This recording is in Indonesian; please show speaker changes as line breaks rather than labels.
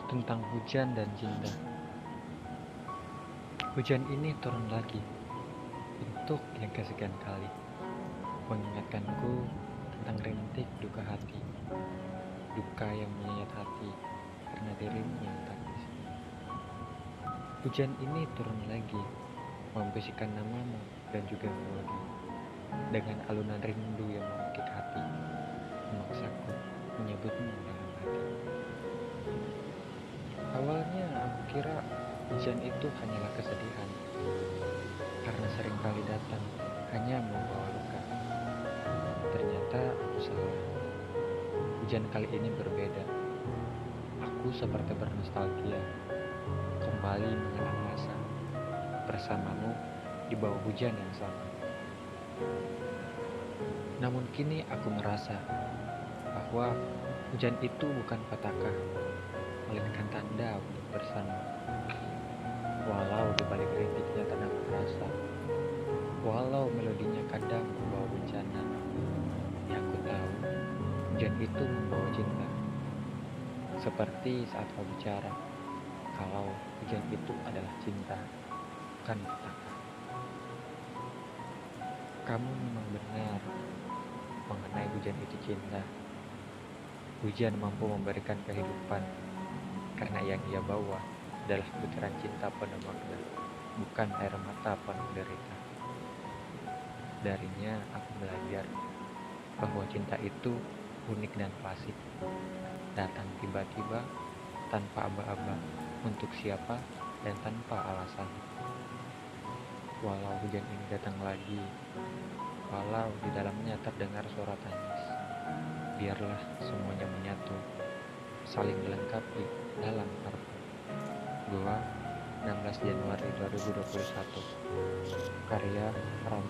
tentang hujan dan cinta. Hujan ini turun lagi untuk yang kesekian kali, mengingatkanku tentang rintik duka hati, duka yang menyayat hati karena dirimu yang tak di sini. Hujan ini turun lagi, membisikkan namamu dan juga melodi, dengan alunan rindu yang mengukik hati, memaksaku menyebutmu dalam hati. Awalnya aku kira hujan itu hanyalah kesedihan, karena seringkali datang hanya membawa luka. Ternyata aku salah. Hujan kali ini berbeda. Aku seperti bernostalgia, kembali mengenang masa bersamamu di bawah hujan yang sama. Namun kini aku merasa bahwa hujan itu bukan petaka, melainkan tanda untuk bersama. Walau di balik rintiknya tak dapat rasa, walau melodinya kadang membawa bencana, aku tahu hujan itu membawa cinta. Seperti saat kau bicara, kalau hujan itu adalah cinta, bukan petaka. Kamu memang benar mengenai hujan itu cinta. Hujan mampu memberikan kehidupan, karena yang ia bawa adalah butiran cinta penuh makna, bukan air mata penuh derita. Darinya aku belajar bahwa cinta itu unik dan klasik, datang tiba-tiba, tanpa aba-aba, untuk siapa dan tanpa alasan. Walau hujan ini datang lagi, walau di dalamnya terdengar suara tangis, biarlah semuanya menyatu, saling melengkapi dalam arti. Gua 16 Januari 2021. Karya Ram